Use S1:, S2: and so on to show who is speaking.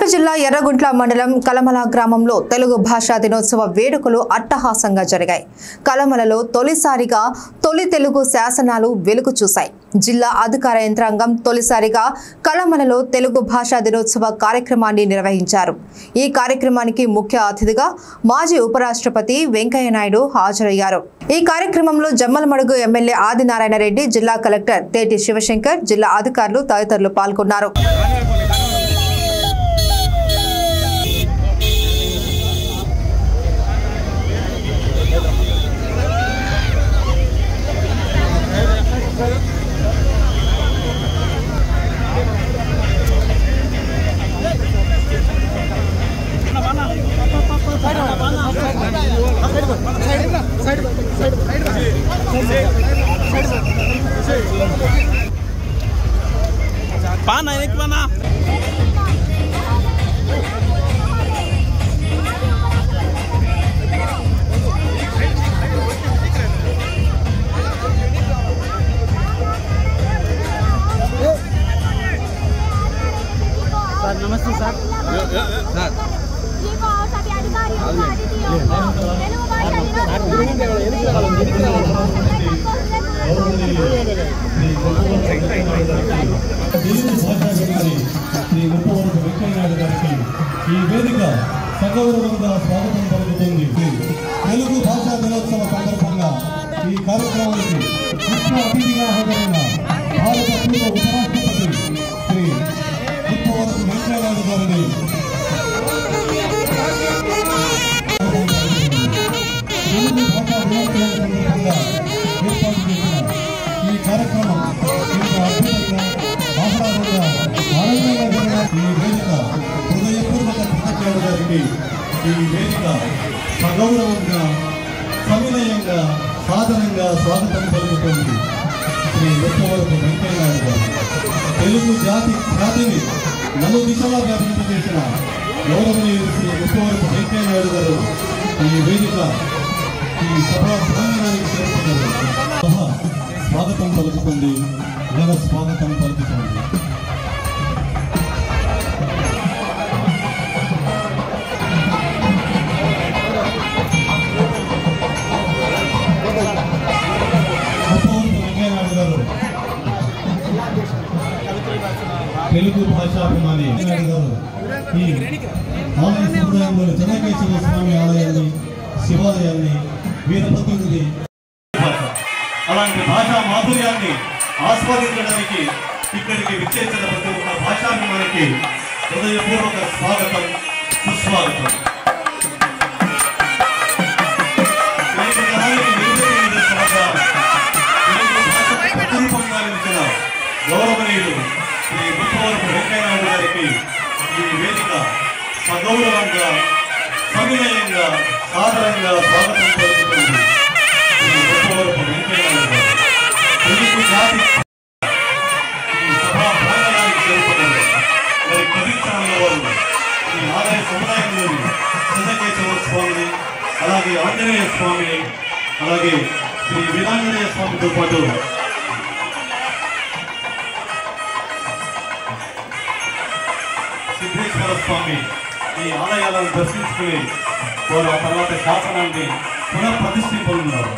S1: కడప జిల్లా ఎర్రగుంట్ల మండలం కలమల గ్రామంలో తెలుగు భాషా దినోత్సవ వేడుకలు అట్టహాసంగా జరిగాయి. కలమలలో తొలిసారిగా తొలి తెలుగు శాసనాలు వెలుగు చూశాయి. జిల్లా అధికార యంత్రాంగం తొలిసారిగా కలమలలో తెలుగు భాషా దినోత్సవ కార్యక్రమాన్ని నిర్వహించారు. ఈ కార్యక్రమానికి ముఖ్య అతిథిగా మాజీ ఉపరాష్ట్రపతి వెంకయ్య నాయుడు హాజరయ్యారు. ఈ కార్యక్రమంలో జమ్మలమడుగు ఎమ్మెల్యే ఆదినారాయణ రెడ్డి, జిల్లా కలెక్టర్ తేటి శివశంకర్, జిల్లా అధికారులు తదితరులు పాల్గొన్నారు.
S2: पाना एक पाना सर नमस्ते सर
S3: ఈ వేదిక సగౌరవంగా స్వాగతం పలుకుతుంది. తెలుగు భాషా దినోత్సవ సందర్భంగా ఈ కార్యక్రమానికి ముఖ్య అతిథిగా హాజరైన భారత పూర్వ ఉపరాష్ట్రపతి శ్రీ ముప్పవరపు వెంకయ్య నాయుడు గారిని తెలుగు భాషా దినోత్సవం సందర్భంగా ఏర్పాటు చేసిన ఈ కార్యక్రమం ఇంత అద్భుతంగా ఆహ్లాదంగా ఆనందంగా జరిగిన ఈ వేదిక హృదయపూర్వక కృతజ్ఞతలు గారికి ఈ వేదిక సగౌరవంగా సవినయంగా సాధనంగా స్వాగతం పలుకుతుంది. శ్రీ ముప్పవరపు వెంకయ్య నాయుడు గారు తెలుగు జాతిని నలుదిశలా వ్యాపింపు చేసిన గౌరవనీయులు శ్రీ ముప్పవరపు వెంకయ్య నాయుడు గారు ఈ వేదిక ఈ సభా ప్రాంగణానికి చేరుకున్నారు. స్వాగతం పలుకుతుంది, ఘన స్వాగతం పలుకుతుంది. తెలుగు భాషాభిమాని గారు ఈ ఆలయ సముదాయంలో చెన్నకేశ్వర స్వామి ఆలయాన్ని, శివాలయాన్ని, వీరభద్రుడి భాష అలాంటి భాషా మాధుర్యాన్ని ఆస్వాదించడానికి ఇక్కడికి విచ్చేసిన ప్రతి ఒక్క భాషాభిమానికి హృదయపూర్వక స్వాగతం, సుస్వాగతం. గౌరవనీయులు శ్రీ ముప్పవరపు వెంకయ్య నాయుడు గారికి ఈ వేదిక సగౌరవంగా సవినయంగా సాధారణంగా స్వాగతం పలుకుతుంది. శ్రీ ముప్పవరపు వెంకయ్య నాయుడు గారు తెలుగు జాతి ఈ సభా ప్రాంగణానికి చేరుకున్నారు. మరి పవిత్రంలో వారు ఈ ఆలయ సముదాయంలోని చెన్నకేశ్వర స్వామిని, అలాగే ఆంజనేయ స్వామిని, అలాగే శ్రీ వీరాంజనేయ స్వామితో పాటు సిద్ధేశ్వర స్వామి ఈ ఆలయాలను దర్శించుకుని వారు ఆ తర్వాత శాసనాన్ని పునఃప్రతిష్ఠింపనున్నారు.